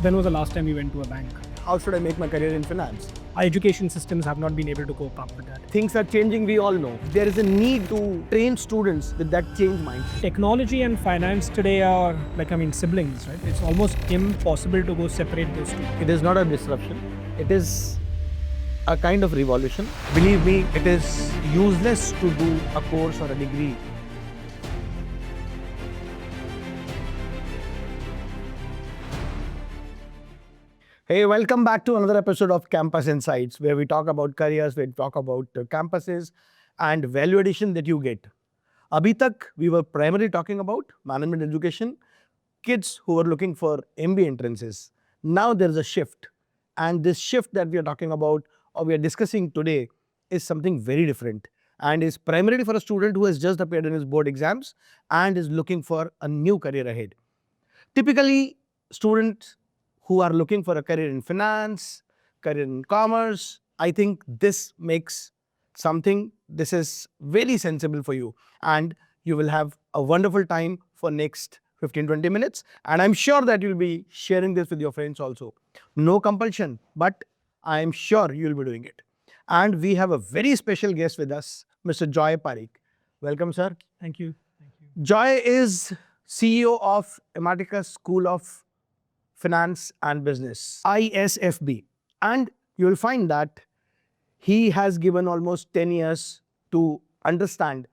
When was the last time you went to a bank? How should I make my career in finance? Our education systems have not been able to cope up with that. Things are changing, we all know. There is a need to train students with that change mindset. Technology and finance today are siblings, right? It's almost impossible to go separate those two. It is not a disruption. It is a kind of revolution. Believe me, it is useless to do a course or a degree. Hey, welcome back to another episode of Campus Insights, where we talk about careers, we talk about campuses and value addition that you get. Abhi tak, we were primarily talking about management education, kids who are looking for MBA entrances. Now there is a shift, and this shift that we are talking about or we are discussing today is something very different and is primarily for a student who has just appeared in his board exams and is looking for a new career ahead. Typically, students who are looking for a career in finance, career in commerce, I think this is very sensible for you, and you will have a wonderful time for next 15-20 minutes, and I'm sure that you'll be sharing this with your friends also. No compulsion, but I'm sure you'll be doing it. And we have a very special guest with us, Mr. Joy Parekh. Welcome, sir. Thank you. Joy is CEO of Imarticus School of Finance and Business, ISFB. And you will find that he has given almost 10 years to understand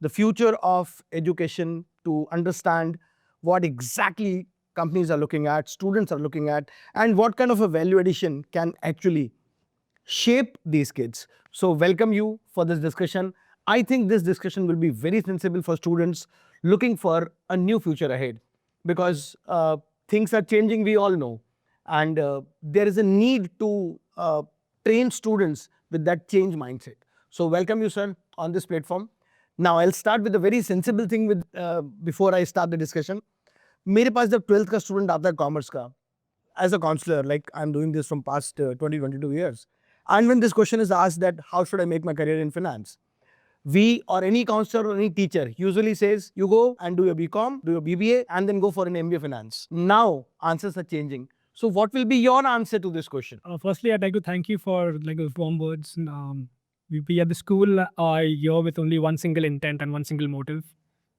the future of education, to understand what exactly companies are looking at, students are looking at, and what kind of a value addition can actually shape these kids. So welcome you for this discussion. I think this discussion will be very sensible for students looking for a new future ahead, because things are changing, we all know, and there is a need to train students with that change mindset. So welcome you, sir, on this platform. Now I'll start with a very sensible thing with before I start the discussion. मेरे पास जब 12th का student आता है commerce का, as a counselor, like I'm doing this from past 20-22 years, and when this question is asked that how should I make my career in finance, we or any counselor or any teacher usually says, you go and do your BCom, do your BBA, and then go for an MBA finance. Now, answers are changing. So what will be your answer to this question? Firstly, I'd like to thank you for those warm words. We at the school are here with only one single intent and one single motive,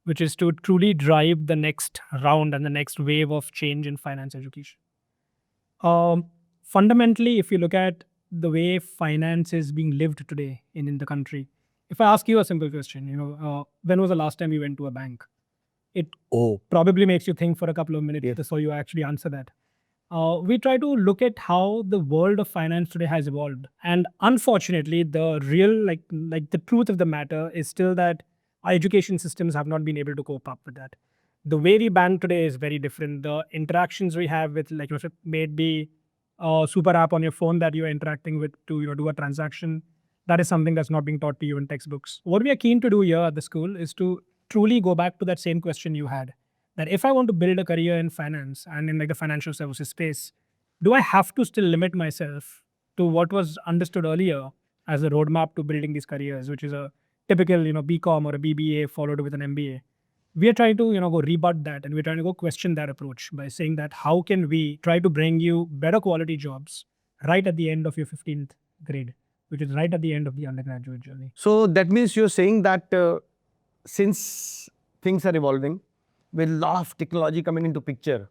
which is to truly drive the next round and the next wave of change in finance education. Fundamentally, if you look at the way finance is being lived today in the country, if I ask you a simple question, when was the last time you went to a bank? It probably makes you think for a couple of minutes before you actually answer that. We try to look at how the world of finance today has evolved. And unfortunately, the real, the truth of the matter is still that our education systems have not been able to cope up with that. The way we bank today is very different. The interactions we have with, it may be a super app on your phone that you're interacting with to do a transaction. That is something that's not being taught to you in textbooks. What we are keen to do here at the school is to truly go back to that same question you had, that if I want to build a career in finance and in the financial services space, do I have to still limit myself to what was understood earlier as a roadmap to building these careers, which is a typical BCom or a BBA followed with an MBA? We are trying to go rebut that, and we're trying to go question that approach by saying that how can we try to bring you better quality jobs right at the end of your 15th grade, which is right at the end of the undergraduate journey. So that means you're saying that since things are evolving, with a lot of technology coming into picture,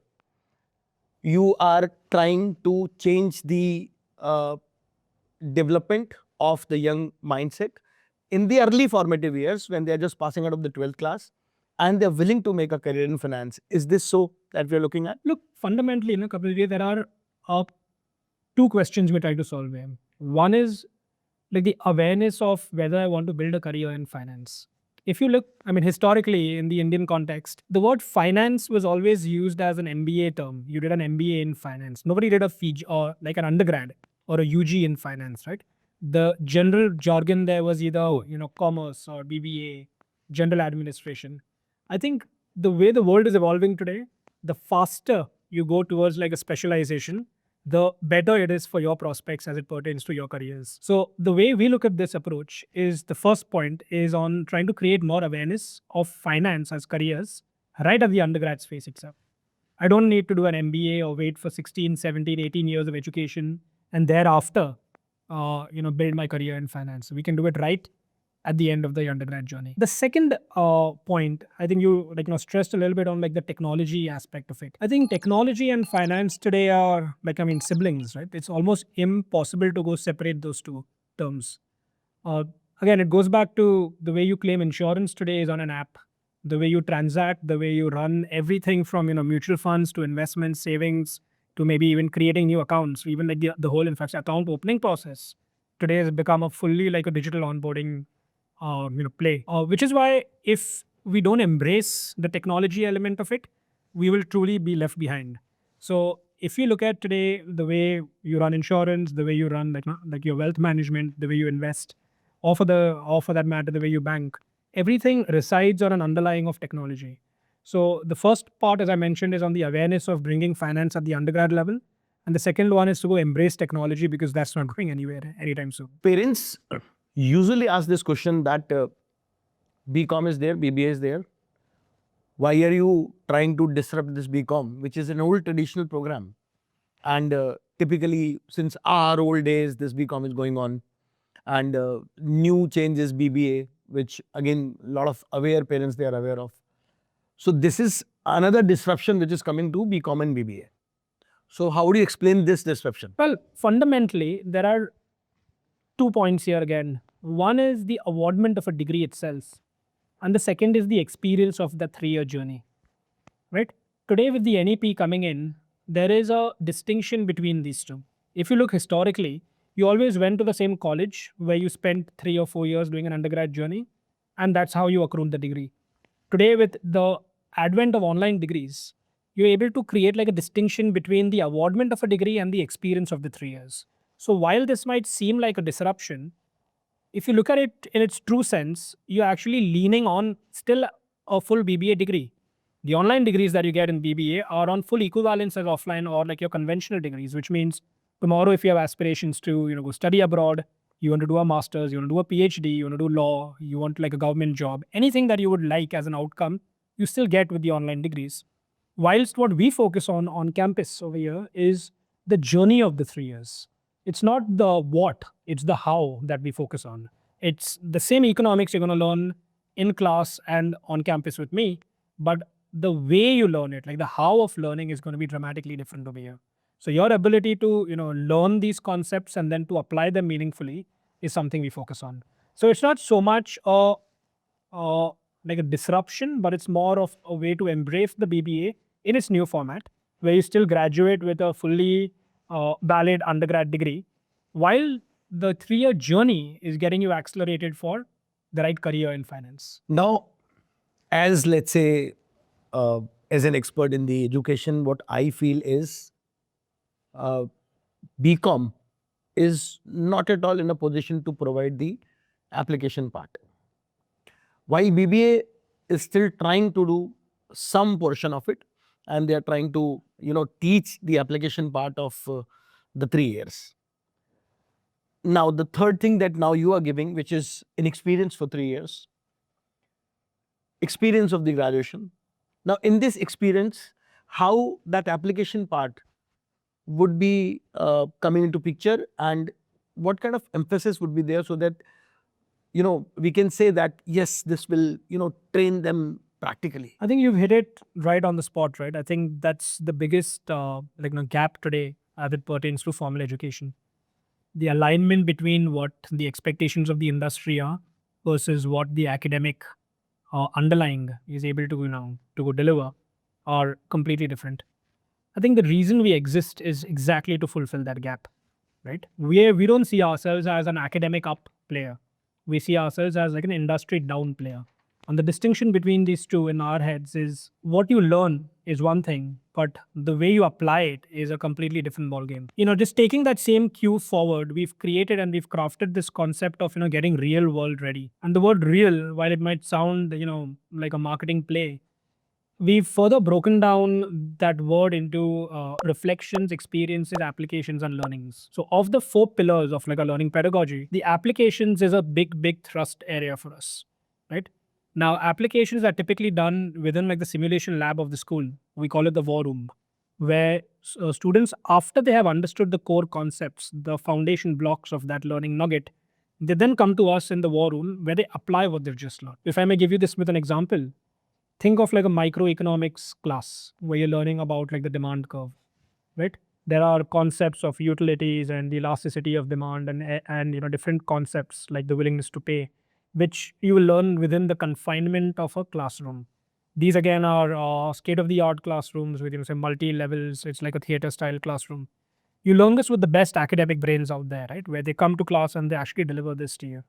you are trying to change the development of the young mindset in the early formative years when they're just passing out of the 12th class and they're willing to make a career in finance. Is this so that we're looking at? Look, fundamentally, in a couple of days, there are two questions we try to solve here. One is the awareness of whether I want to build a career in finance. If you look, historically in the Indian context, the word finance was always used as an MBA term. You did an MBA in finance. Nobody did a FIG or like an undergrad or a UG in finance, right? The general jargon there was either, commerce or BBA, general administration. I think the way the world is evolving today, the faster you go towards a specialization, the better it is for your prospects as it pertains to your careers. So the way we look at this approach is, the first point is on trying to create more awareness of finance as careers right at the undergrad space itself. I don't need to do an MBA or wait for 16, 17, 18 years of education and thereafter, build my career in finance. We can do it right at the end of the undergrad journey. The second point, I think you stressed a little bit on like the technology aspect of it. I think technology and finance today are siblings, right? It's almost impossible to go separate those two terms. Uh, Again, it goes back to the way you claim insurance today is on an app. The way you transact, the way you run everything from mutual funds to investments, savings, to maybe even creating new accounts, even like the whole in fact account opening process today has become a fully like a digital onboarding play. Which is why if we don't embrace the technology element of it, we will truly be left behind. So if you look at today the way you run insurance, the way you run like your wealth management, the way you invest, or for that matter, the way you bank, everything resides on an underlying of technology. So the first part, as I mentioned, is on the awareness of bringing finance at the undergrad level. And the second one is to go embrace technology because that's not going anywhere anytime soon. Parents usually ask this question that BCom is there, BBA is there. Why are you trying to disrupt this BCom, which is an old traditional program? And typically, since our old days, this BCom is going on. And new changes BBA, which again, a lot of aware parents, they are aware of. So this is another disruption which is coming to BCom and BBA. So how do you explain this disruption? Well, fundamentally, there are 2 points here again. One is the awardment of a degree itself, and the second is the experience of the 3-year journey. Right? Today, with the NEP coming in, there is a distinction between these two. If you look historically, you always went to the same college where you spent 3 or 4 years doing an undergrad journey, and that's how you accrued the degree. Today, with the advent of online degrees, you're able to create like a distinction between the awardment of a degree and the experience of the 3 years. So while this might seem like a disruption, if you look at it in its true sense, you're actually leaning on still a full BBA degree. The online degrees that you get in BBA are on full equivalence as offline or like your conventional degrees, which means tomorrow if you have aspirations to go study abroad, you want to do a master's, you want to do a PhD, you want to do law, you want like a government job, anything that you would like as an outcome, you still get with the online degrees. Whilst what we focus on campus over here is the journey of the 3 years. It's not the what, it's the how that we focus on. It's the same economics you're going to learn in class and on campus with me, but the way you learn it, like the how of learning is going to be dramatically different over here. So your ability to learn these concepts and then to apply them meaningfully is something we focus on. So it's not so much like a disruption, but it's more of a way to embrace the BBA in its new format, where you still graduate with a fully valid undergrad degree, while the 3-year journey is getting you accelerated for the right career in finance. Now, as let's say, as an expert in the education, what I feel is BCom is not at all in a position to provide the application part. While BBA is still trying to do some portion of it, and they are trying to teach the application part of the 3 years. Now, the third thing that now you are giving, which is an experience for 3 years, experience of the graduation. Now, in this experience, how that application part would be coming into picture, and what kind of emphasis would be there so that we can say that yes, this will train them practically. I think you've hit it right on the spot, right? I think that's the biggest gap today as it pertains to formal education. The alignment between what the expectations of the industry are versus what the academic underlying is able to go deliver are completely different. I think the reason we exist is exactly to fulfill that gap, right? We don't see ourselves as an academic up player. We see ourselves as like an industry down player. And the distinction between these two in our heads is what you learn is one thing, but the way you apply it is a completely different ballgame. Just taking that same cue forward, we've created and we've crafted this concept of, getting real world ready. And the word real, while it might sound, like a marketing play, we've further broken down that word into reflections, experiences, applications, and learnings. So of the 4 pillars of like a learning pedagogy, the applications is a big thrust area for us, right? Now, applications are typically done within like the simulation lab of the school. We call it the war room, where students, after they have understood the core concepts, the foundation blocks of that learning nugget, they then come to us in the war room where they apply what they've just learned. If I may give you this with an example, think of like a microeconomics class where you're learning about like the demand curve, right? There are concepts of utilities and the elasticity of demand and different concepts like the willingness to pay, which you will learn within the confinement of a classroom. These again are state of the art classrooms with say multi levels. It's like a theater style classroom. You learn this with the best academic brains out there, right? Where they come to class and they actually deliver this to you.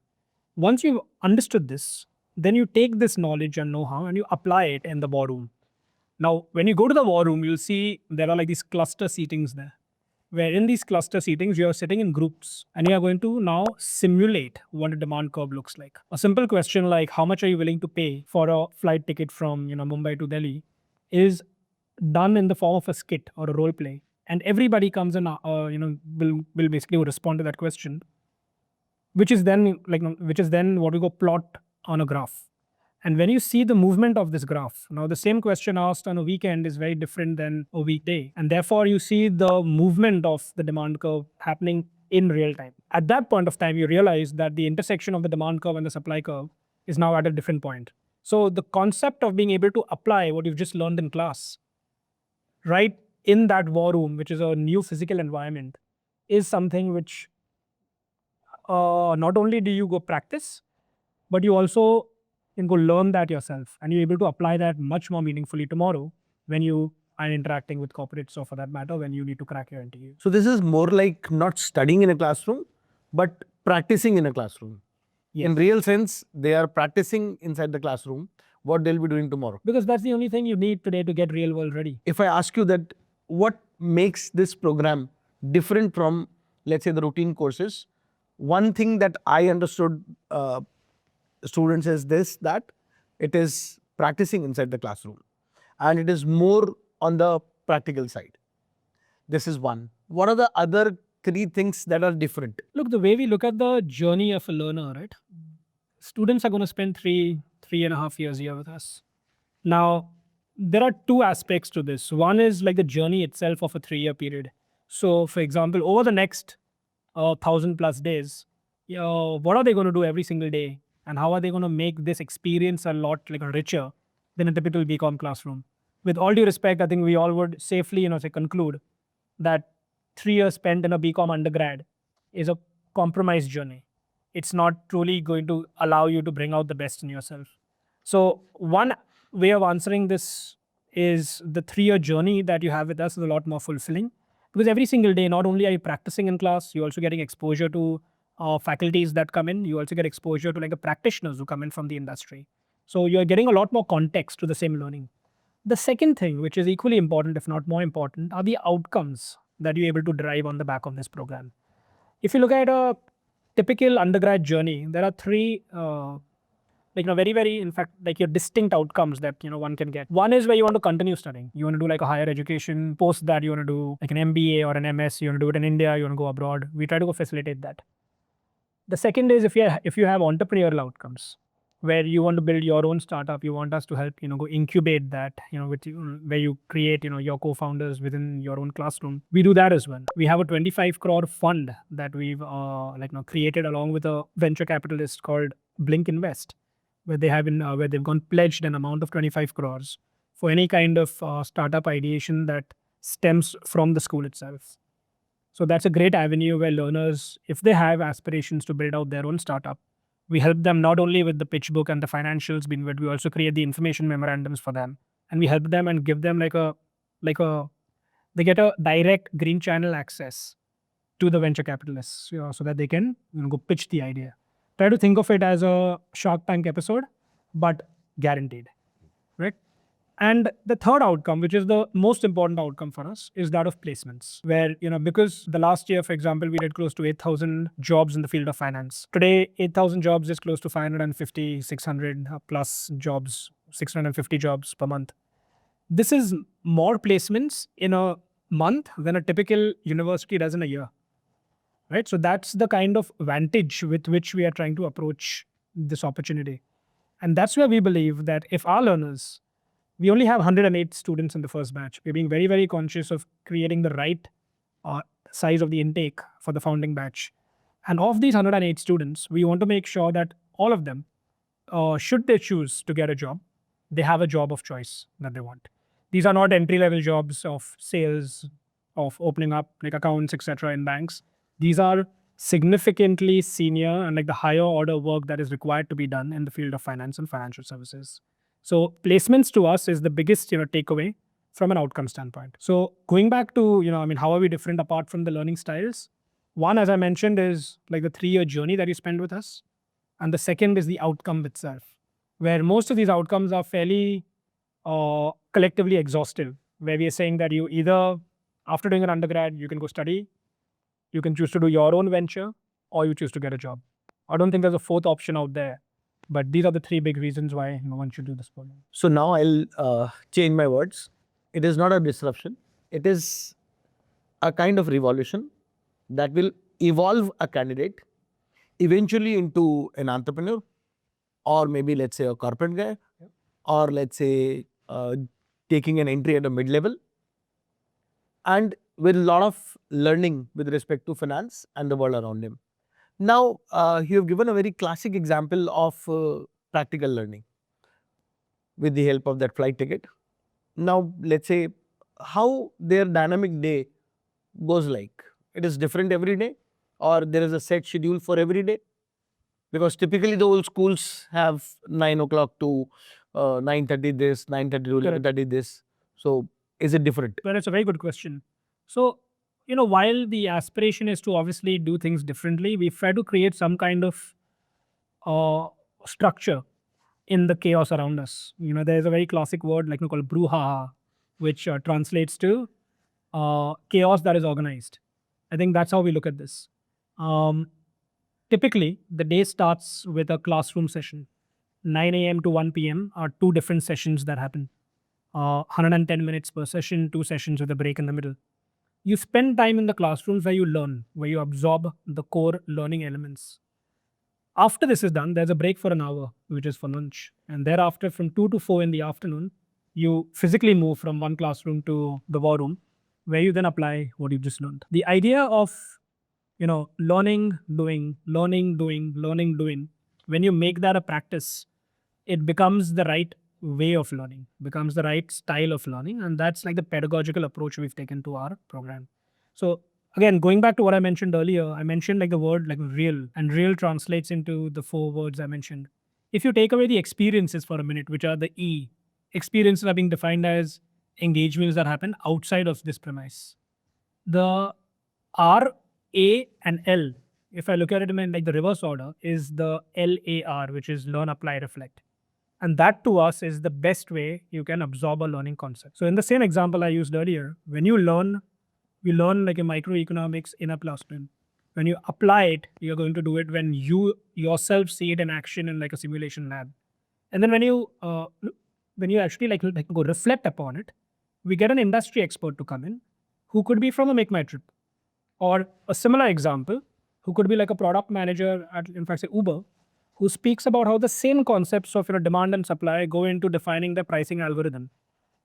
Once you've understood this, then you take this knowledge and know-how and you apply it in the war room. Now, when you go to the war room, you'll see there are like these cluster seatings there, where in these cluster seatings, you are sitting in groups and you are going to now simulate what a demand curve looks like. A simple question like, how much are you willing to pay for a flight ticket from Mumbai to Delhi is done in the form of a skit or a role play. And everybody comes and will basically respond to that question, which is then what we go plot on a graph. And when you see the movement of this graph, now the same question asked on a weekend is very different than a weekday. And therefore, you see the movement of the demand curve happening in real time. At that point of time, you realize that the intersection of the demand curve and the supply curve is now at a different point. So the concept of being able to apply what you've just learned in class, right in that war room, which is a new physical environment, is something which not only do you go practice, but you also can go learn that yourself and you're able to apply that much more meaningfully tomorrow when you are interacting with corporates or for that matter, when you need to crack your interview. So this is more like not studying in a classroom, but practicing in a classroom. Yes. In real sense, they are practicing inside the classroom what they'll be doing tomorrow. Because that's the only thing you need today to get real world ready. If I ask you that, what makes this program different from, let's say, the routine courses? One thing that I understood students is this, that it is practicing inside the classroom and it is more on the practical side. This is one. What are the other three things that are different? Look, the way we look at the journey of a learner, right? Students are going to spend 3.5 years here with us. Now, there are two aspects to this. One is like the journey itself of a 3-year period. So, for example, over the next 1,000+ days, what are they going to do every single day? And how are they going to make this experience a lot like richer than a typical BCom classroom? With all due respect, I think we all would safely conclude that 3 years spent in a BCom undergrad is a compromised journey. It's not truly going to allow you to bring out the best in yourself. So one way of answering this is the 3-year journey that you have with us is a lot more fulfilling, because every single day, not only are you practicing in class, you're also getting exposure to faculties that come in. You also get exposure to like the practitioners who come in from the industry. So you're getting a lot more context to the same learning. The second thing, which is equally important, if not more important, are the outcomes that you're able to derive on the back of this program. If you look at a typical undergrad journey, there are three very, very, in fact, like your distinct outcomes that one can get. One is where you want to continue studying. You want to do like a higher education. Post that, you want to do like an MBA or an MS. You want to do it in India. You want to go abroad. We try to go facilitate that. The second is if you have entrepreneurial outcomes, where you want to build your own startup, you want us to help go incubate that with you, where you create your co-founders within your own classroom. We do that as well. We have a 25 crore fund that we've created along with a venture capitalist called Blink Invest, where they have where they've gone pledged an amount of 25 crores for any kind of startup ideation that stems from the school itself. So that's a great avenue where learners, if they have aspirations to build out their own startup, we help them not only with the pitch book and the financials, but we also create the information memorandums for them. And we help them and give them they get a direct green channel access to the venture capitalists, so that they can go pitch the idea. Try to think of it as a Shark Tank episode, but guaranteed, right? And the third outcome, which is the most important outcome for us, is that of placements, where, because the last year, for example, we did close to 8,000 jobs in the field of finance. Today, 8,000 jobs is close to 550, 600 plus jobs, 650 jobs per month. This is more placements in a month than a typical university does in a year, right? So that's the kind of vantage with which we are trying to approach this opportunity. And that's where we believe that if our learners, we only have 108 students in the first batch. We're being very, very conscious of creating the right size of the intake for the founding batch. And of these 108 students, we want to make sure that all of them, should they choose to get a job, they have a job of choice that they want. These are not entry-level jobs of sales, of opening up like accounts, etc. in banks. These are significantly senior and like the higher order work that is required to be done in the field of finance and financial services. So placements to us is the biggest, takeaway from an outcome standpoint. So going back to, how are we different apart from the learning styles? One, as I mentioned, is like the 3-year journey that you spend with us. And the second is the outcome itself, where most of these outcomes are fairly collectively exhaustive, where we are saying that you either, after doing an undergrad, you can go study, you can choose to do your own venture, or you choose to get a job. I don't think there's a fourth option out there, but these are the 3 big reasons why one should do this program. So now I'll change my words. It is not a disruption. It is a kind of revolution that will evolve a candidate eventually into an entrepreneur, or maybe let's say a corporate guy, or let's say taking an entry at a mid-level, and with a lot of learning with respect to finance and the world around him. Now, you have given a very classic example of practical learning with the help of that flight ticket. Now, let's say how their dynamic day goes like. It is different every day, or there is a set schedule for every day? Because typically the old schools have 9 o'clock to 9:30 this, 9:30 to 11:30 this. So is it different? Well, it's a very good question. So, while the aspiration is to obviously do things differently, we try to create some kind of structure in the chaos around us. There's a very classic word like called brouhaha, which translates to chaos that is organized. I think that's how we look at this. Typically, the day starts with a classroom session. 9 a.m. to 1 p.m. are 2 different sessions that happen. 110 minutes per session, 2 sessions with a break in the middle. You spend time in the classrooms where you learn, where you absorb the core learning elements. After this is done, there's a break for an hour, which is for lunch. And thereafter, from 2 to 4 in the afternoon, you physically move from one classroom to the war room, where you then apply what you've just learned. The idea of, learning, doing, learning, doing, learning, doing, when you make that a practice, it becomes the right way of learning, becomes the right style of learning. And that's like the pedagogical approach we've taken to our program. So again, going back to what I mentioned earlier, I mentioned like the word like real, and real translates into the 4 words I mentioned. If you take away the experiences for a minute, which are the E, experiences are being defined as engagements that happen outside of this premise. The R, A, and L, if I look at it in like the reverse order, is the LAR, which is learn, apply, reflect. And that to us is the best way you can absorb a learning concept. So in the same example I used earlier, when you learn, we learn like a microeconomics in a classroom. When you apply it, you're going to do it when you yourself see it in action in like a simulation lab. And then when you actually like go reflect upon it, we get an industry expert to come in who could be from a Make My Trip, or a similar example who could be like a product manager at, in fact, say Uber, who speaks about how the same concepts of demand and supply go into defining the pricing algorithm.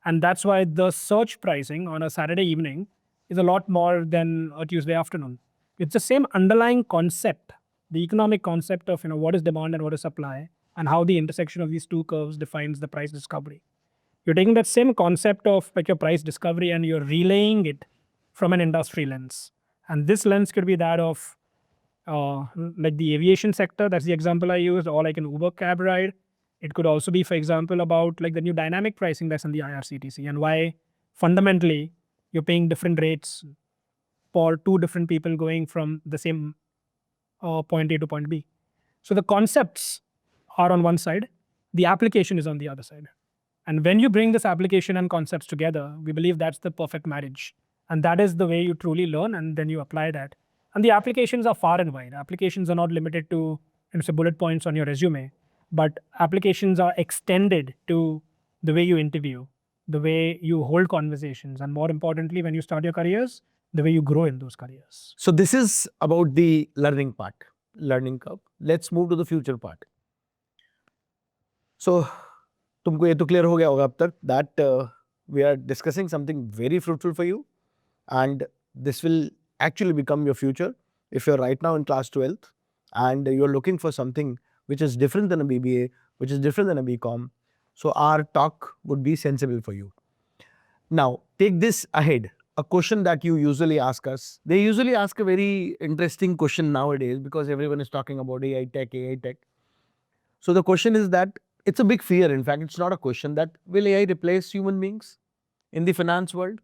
And that's why the search pricing on a Saturday evening is a lot more than a Tuesday afternoon. It's the same underlying concept, the economic concept of what is demand and what is supply, and how the intersection of these 2 curves defines the price discovery. You're taking that same concept of like your price discovery and you're relaying it from an industry lens. And this lens could be that of like the aviation sector, that's the example I used, or like an Uber cab ride. It could also be, for example, about like the new dynamic pricing that's in the IRCTC, and why fundamentally you're paying different rates for 2 different people going from the same point A to point B. So the concepts are on one side, the application is on the other side. And when you bring this application and concepts together, we believe that's the perfect marriage. And that is the way you truly learn, and then you apply that. And the applications are far and wide. Applications are not limited to say bullet points on your resume, but applications are extended to the way you interview, the way you hold conversations, and more importantly, when you start your careers, the way you grow in those careers. So this is about the learning part, learning curve. Let's move to the future part. So, तुमको ये तो clear हो गया होगा अब तक that we are discussing something very fruitful for you, and this will actually become your future if you're right now in class 12th and you're looking for something which is different than a BBA, which is different than a BCom. So our talk would be sensible for you. Now, take this ahead. A question that you usually ask us. They usually ask a very interesting question nowadays because everyone is talking about AI tech, AI tech. So the question is that it's a big fear. In fact, it's not a question that will AI replace human beings in the finance world?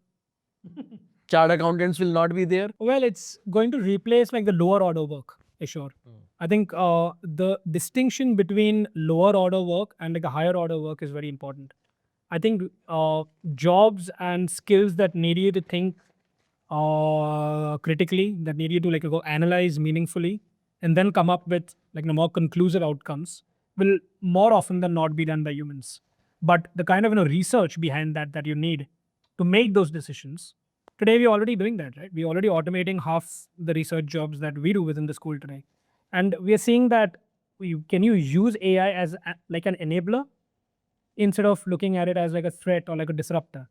Chartered accountants will not be there. Well, it's going to replace like the lower order work, sure. I think the distinction between lower order work and like a higher order work is very important. I think jobs and skills that need you to think critically, that need you to like go analyze meaningfully, and then come up with like more conclusive outcomes, will more often than not be done by humans. But the kind of research behind that you need to make those decisions, today we're already doing that, right? We're already automating half the research jobs that we do within the school today, and we are seeing that can you use AI as like an enabler instead of looking at it as like a threat or like a disruptor,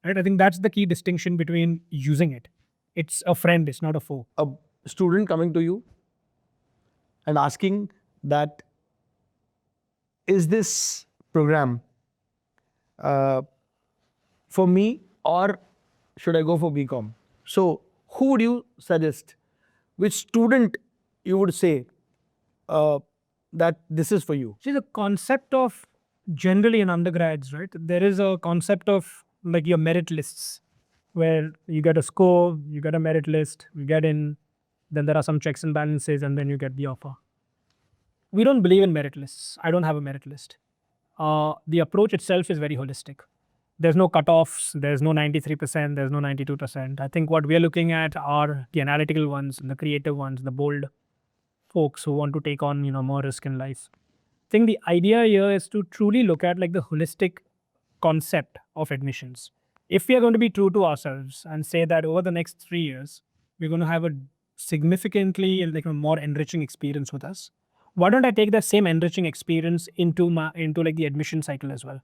right? I think that's the key distinction between using it. It's a friend, it's not a foe. A student coming to you and asking that, is this program for me or should I go for BCom? So who would you suggest? Which student you would say that this is for you? See, the concept of generally in undergrads, right? There is a concept of like your merit lists where you get a score, you get a merit list, you get in, then there are some checks and balances, and then you get the offer. We don't believe in merit lists. I don't have a merit list. The approach itself is very holistic. There's no cutoffs, there's no 93%, there's no 92%. I think what we're looking at are the analytical ones, the creative ones, the bold folks who want to take on more risk in life. I think the idea here is to truly look at like the holistic concept of admissions. If we are going to be true to ourselves and say that over the next 3 years we're going to have a significantly like a more enriching experience with us, why don't I take that same enriching experience into like the admission cycle as well?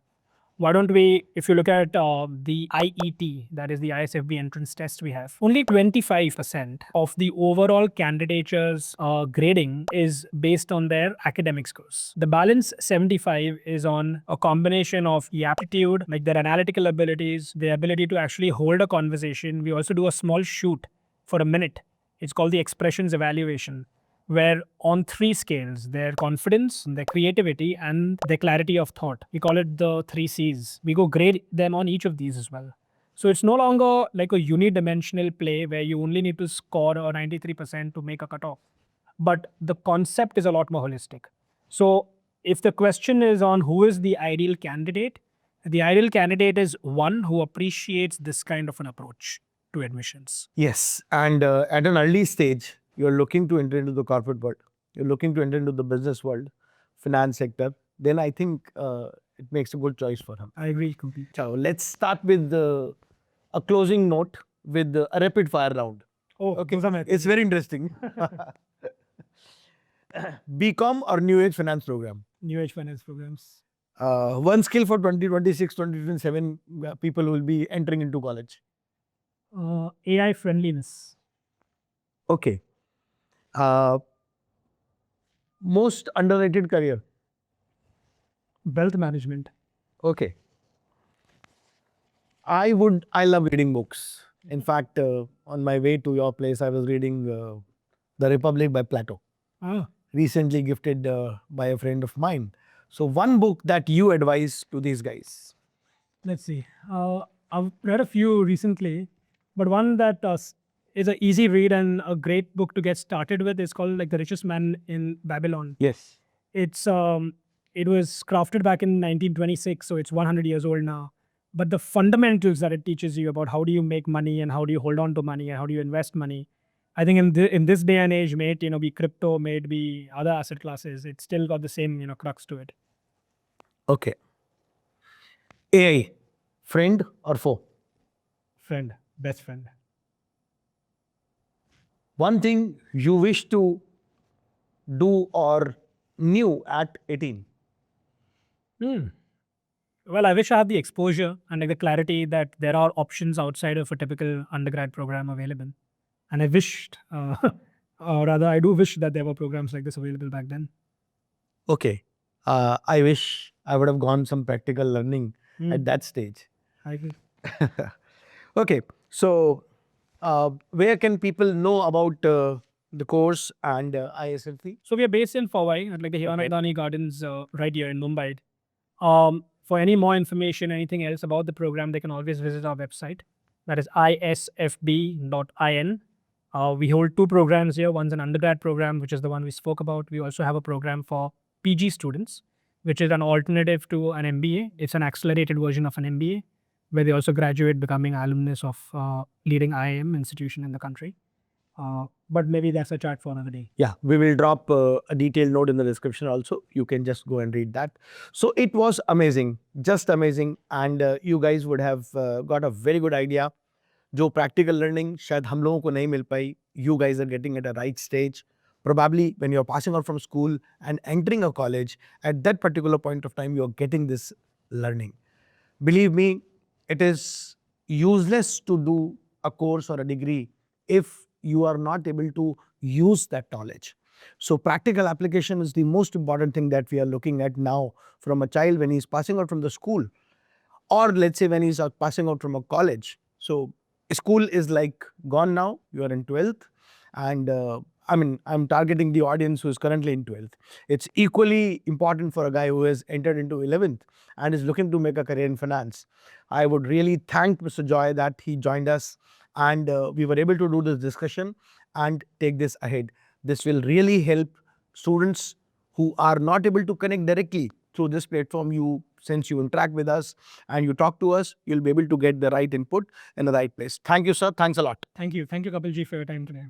Why don't we, if you look at the IET, that is the ISFB entrance test we have, only 25% of the overall candidatures grading is based on their academic scores. The balance 75 is on a combination of the aptitude, like their analytical abilities, the ability to actually hold a conversation. We also do a small shoot for a minute. It's called the expressions evaluation, where on 3 scales, their confidence, their creativity, and their clarity of thought. We call it the 3 C's. We go grade them on each of these as well. So it's no longer like a unidimensional play where you only need to score a 93% to make a cutoff. But the concept is a lot more holistic. So if the question is on who is the ideal candidate is one who appreciates this kind of an approach to admissions. Yes, and at an early stage, you're looking to enter into the corporate world, you're looking to enter into the business world, finance sector, then I think it makes a good choice for him. I agree completely. So let's start with a closing note with a rapid fire round. Oh, Okay, those are my it's very interesting. BCom or New Age Finance Program? New Age finance programs. One skill for 2026, 2027 people who will be entering into college. AI friendliness. Okay. Most underrated career? Wealth management. Okay. I love reading books. In fact, on my way to your place, I was reading The Republic by Plato, recently gifted by a friend of mine. So one book that you advise to these guys? Let's see. I've read a few recently, but one that is an easy read and a great book to get started with is called like The Richest Man in Babylon. Yes. It's it was crafted back in 1926, so it's 100 years old now. But the fundamentals that it teaches you about how do you make money and how do you hold on to money and how do you invest money, I think in this day and age, may it be crypto, may it be other asset classes, it's still got the same crux to it. Okay. AI, friend or foe? Friend, best friend. One thing you wish to do or knew at 18? Well, I wish I had the exposure and like the clarity that there are options outside of a typical undergrad program available. And I wished, or rather, I do wish that there were programs like this available back then. Okay. I wish I would have gone some practical learning at that stage. I agree. Okay. So, where can people know about the course and ISFB? So we are based in Powai, at like the Hiranandani Gardens, right here in Mumbai. For any more information, anything else about the program, they can always visit our website. That is isfb.in. We hold two programs here. One's an undergrad program, which is the one we spoke about. We also have a program for PG students, which is an alternative to an MBA. It's an accelerated version of an MBA, where they also graduate becoming alumnus of leading IIM institution in the country. But maybe that's a chat for another day. Yeah, we will drop a detailed note in the description also. You can just go and read that. So it was amazing, just amazing. And you guys would have got a very good idea. जो practical learning शायद हम लोगों को नहीं मिल पाई, you guys are getting at a right stage. Probably when you're passing out from school and entering a college, at that particular point of time, you're getting this learning. Believe me, it is useless to do a course or a degree if you are not able to use that knowledge. So practical application is the most important thing that we are looking at now from a child when he's passing out from the school, or let's say when he's passing out from a college. So school is like gone now, you are in 12th, and I'm targeting the audience who is currently in 12th. It's equally important for a guy who has entered into 11th and is looking to make a career in finance. I would really thank Mr. Joy that he joined us and we were able to do this discussion and take this ahead. This will really help students who are not able to connect directly through this platform. Since you interact with us and you talk to us, you'll be able to get the right input in the right place. Thank you, sir. Thanks a lot. Thank you. Thank you, Kapilji, for your time today.